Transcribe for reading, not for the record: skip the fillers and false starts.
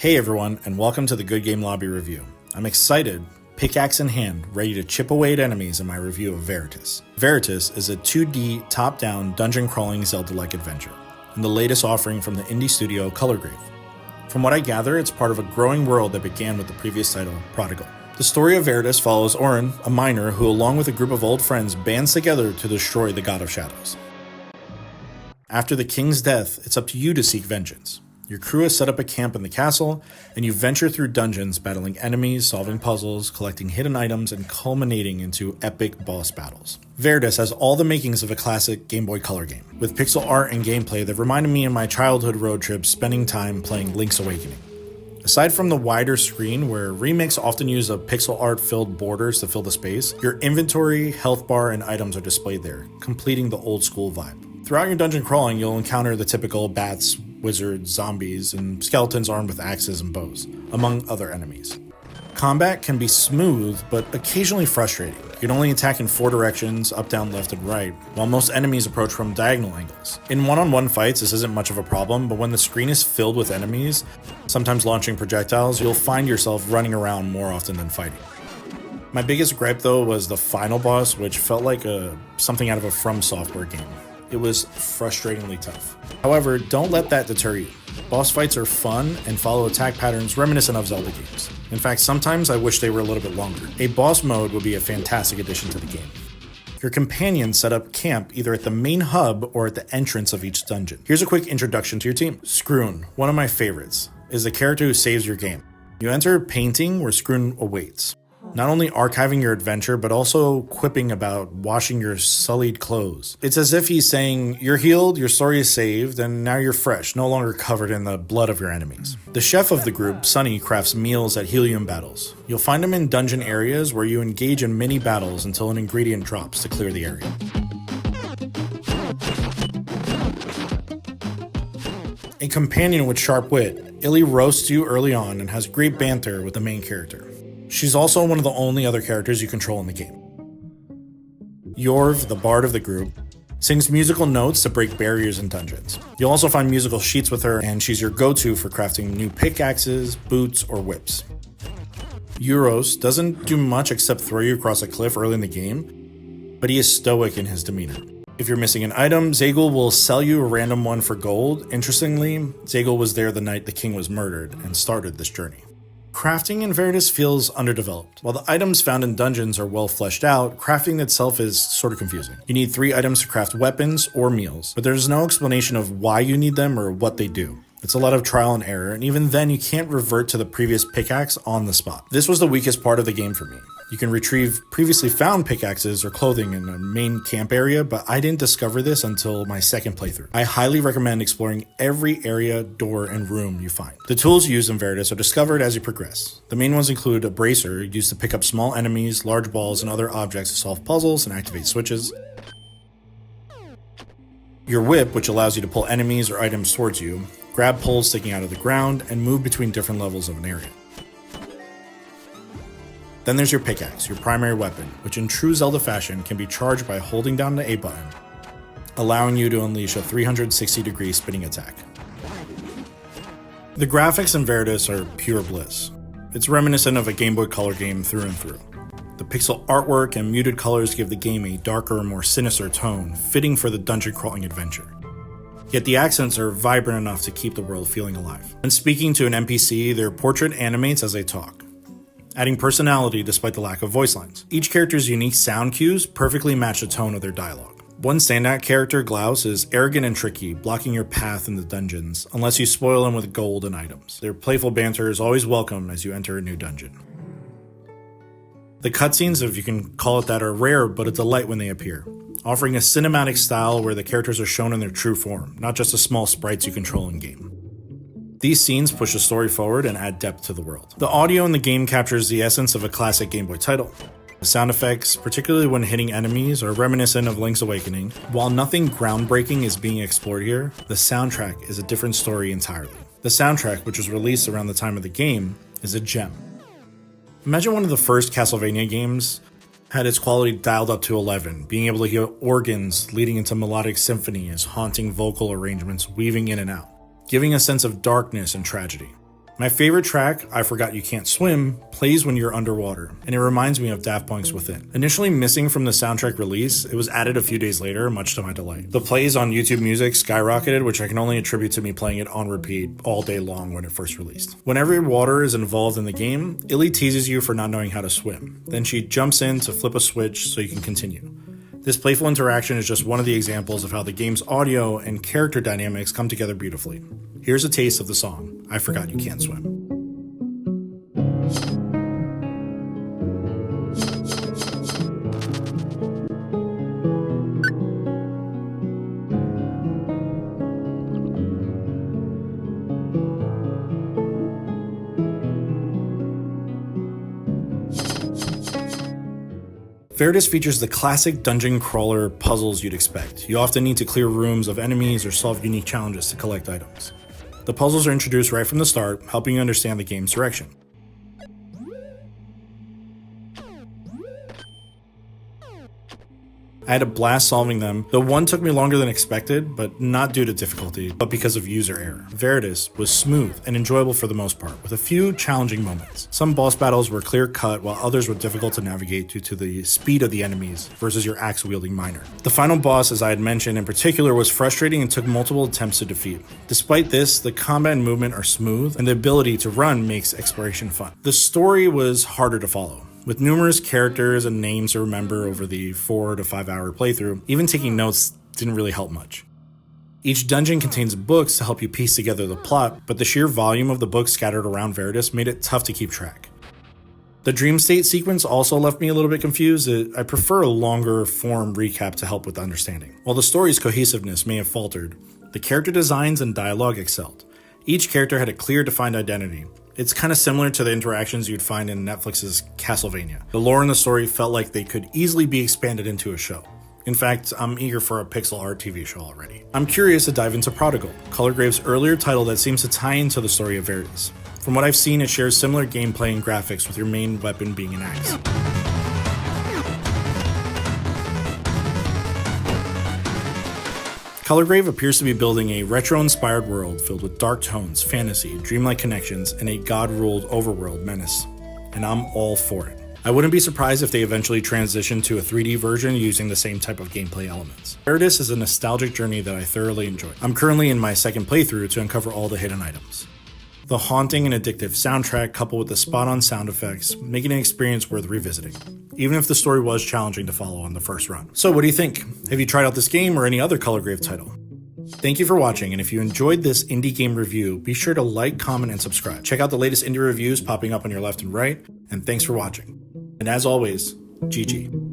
Hey everyone, and welcome to the Good Game Lobby review. I'm excited, pickaxe in hand, ready to chip away at enemies in my review of Veritus. Veritus is a 2D top-down dungeon-crawling Zelda-like adventure, and the latest offering from the indie studio Colorgrave. From what I gather, it's part of a growing world that began with the previous title, Prodigal. The story of Veritus follows Orin, a miner who along with a group of old friends bands together to destroy the God of Shadows. After the king's death, it's up to you to seek vengeance. Your crew has set up a camp in the castle, and you venture through dungeons battling enemies, solving puzzles, collecting hidden items, and culminating into epic boss battles. Veritus has all the makings of a classic Game Boy Color game, with pixel art and gameplay that reminded me of my childhood road trips spending time playing Link's Awakening. Aside from the wider screen, where remakes often use a pixel art-filled borders to fill the space, your inventory, health bar, and items are displayed there, completing the old-school vibe. Throughout your dungeon crawling, you'll encounter the typical bats, wizards, zombies, and skeletons armed with axes and bows, among other enemies. Combat can be smooth, but occasionally frustrating. You can only attack in 4 directions, up, down, left, and right, while most enemies approach from diagonal angles. In one-on-one fights, this isn't much of a problem, but when the screen is filled with enemies, sometimes launching projectiles, you'll find yourself running around more often than fighting. My biggest gripe, though, was the final boss, which felt like something out of a From Software game. It was frustratingly tough. However, don't let that deter you. Boss fights are fun and follow attack patterns reminiscent of Zelda games. In fact, sometimes I wish they were a little bit longer. A boss mode would be a fantastic addition to the game. Your companions set up camp either at the main hub or at the entrance of each dungeon. Here's a quick introduction to your team. Scroon, one of my favorites, is the character who saves your game. You enter a painting where Scroon awaits, not only archiving your adventure, but also quipping about washing your sullied clothes. It's as if he's saying, you're healed, your story is saved, and now you're fresh, no longer covered in the blood of your enemies. The chef of the group, Sunny, crafts meals that heal you in battles. You'll find him in dungeon areas where you engage in mini battles until an ingredient drops to clear the area. A companion with sharp wit, Illy roasts you early on and has great banter with the main character. She's also one of the only other characters you control in the game. Yorv, the bard of the group, sings musical notes to break barriers in dungeons. You'll also find musical sheets with her, and she's your go-to for crafting new pickaxes, boots, or whips. Euros doesn't do much except throw you across a cliff early in the game, but he is stoic in his demeanor. If you're missing an item, Zagul will sell you a random one for gold. Interestingly, Zagul was there the night the king was murdered and started this journey. Crafting in Veritus feels underdeveloped. While the items found in dungeons are well fleshed out, crafting itself is sort of confusing. You need 3 items to craft weapons or meals, but there's no explanation of why you need them or what they do. It's a lot of trial and error, and even then you can't revert to the previous pickaxe on the spot. This was the weakest part of the game for me. You can retrieve previously found pickaxes or clothing in a main camp area, but I didn't discover this until my second playthrough. I highly recommend exploring every area, door, and room you find. The tools used in Veritus are discovered as you progress. The main ones include a bracer used to pick up small enemies, large balls, and other objects to solve puzzles and activate switches. Your whip, which allows you to pull enemies or items towards you, grab poles sticking out of the ground, and move between different levels of an area. Then there's your pickaxe, your primary weapon, which in true Zelda fashion can be charged by holding down the A button, allowing you to unleash a 360-degree spinning attack. The graphics in Veritus are pure bliss. It's reminiscent of a Game Boy Color game through and through. The pixel artwork and muted colors give the game a darker, more sinister tone, fitting for the dungeon crawling adventure. Yet the accents are vibrant enough to keep the world feeling alive. When speaking to an NPC, their portrait animates as they talk, adding personality despite the lack of voice lines. Each character's unique sound cues perfectly match the tone of their dialogue. One standout character, Glaus, is arrogant and tricky, blocking your path in the dungeons, unless you spoil him with gold and items. Their playful banter is always welcome as you enter a new dungeon. The cutscenes, if you can call it that, are rare but a delight when they appear, offering a cinematic style where the characters are shown in their true form, not just the small sprites you control in-game. These scenes push the story forward and add depth to the world. The audio in the game captures the essence of a classic Game Boy title. The sound effects, particularly when hitting enemies, are reminiscent of Link's Awakening. While nothing groundbreaking is being explored here, the soundtrack is a different story entirely. The soundtrack, which was released around the time of the game, is a gem. Imagine one of the first Castlevania games had its quality dialed up to 11, being able to hear organs leading into melodic symphonies, haunting vocal arrangements weaving in and out, giving a sense of darkness and tragedy. My favorite track, I Forgot You Can't Swim, plays when you're underwater, and it reminds me of Daft Punk's Within. Initially missing from the soundtrack release, it was added a few days later, much to my delight. The plays on YouTube Music skyrocketed, which I can only attribute to me playing it on repeat all day long when it first released. Whenever water is involved in the game, Illy teases you for not knowing how to swim. Then she jumps in to flip a switch so you can continue. This playful interaction is just one of the examples of how the game's audio and character dynamics come together beautifully. Here's a taste of the song, I Forgot You Can't Swim. Veritus features the classic dungeon crawler puzzles you'd expect. You often need to clear rooms of enemies or solve unique challenges to collect items. The puzzles are introduced right from the start, helping you understand the game's direction. I had a blast solving them, though one took me longer than expected, but not due to difficulty, but because of user error. Veritus was smooth and enjoyable for the most part, with a few challenging moments. Some boss battles were clear-cut, while others were difficult to navigate due to the speed of the enemies versus your axe-wielding miner. The final boss, as I had mentioned in particular, was frustrating and took multiple attempts to defeat. Despite this, the combat and movement are smooth, and the ability to run makes exploration fun. The story was harder to follow. With numerous characters and names to remember over the 4 to 5 hour playthrough, even taking notes didn't really help much. Each dungeon contains books to help you piece together the plot, but the sheer volume of the books scattered around Veritus made it tough to keep track. The dream state sequence also left me a little bit confused. I prefer a longer form recap to help with understanding. While the story's cohesiveness may have faltered, the character designs and dialogue excelled. Each character had a clear defined identity. It's kind of similar to the interactions you'd find in Netflix's Castlevania. The lore in the story felt like they could easily be expanded into a show. In fact, I'm eager for a pixel art TV show already. I'm curious to dive into Prodigal, Colorgrave's earlier title that seems to tie into the story of Veritus. From what I've seen, it shares similar gameplay and graphics, with your main weapon being an axe. Colorgrave appears to be building a retro-inspired world filled with dark tones, fantasy, dreamlike connections, and a god-ruled overworld menace. And I'm all for it. I wouldn't be surprised if they eventually transition to a 3D version using the same type of gameplay elements. Veritus is a nostalgic journey that I thoroughly enjoy. I'm currently in my second playthrough to uncover all the hidden items. The haunting and addictive soundtrack coupled with the spot-on sound effects make it an experience worth revisiting, even if the story was challenging to follow on the first run. So what do you think? Have you tried out this game or any other Colorgrave title? Thank you for watching, and if you enjoyed this indie game review, be sure to like, comment, and subscribe. Check out the latest indie reviews popping up on your left and right, and thanks for watching. And as always, GG.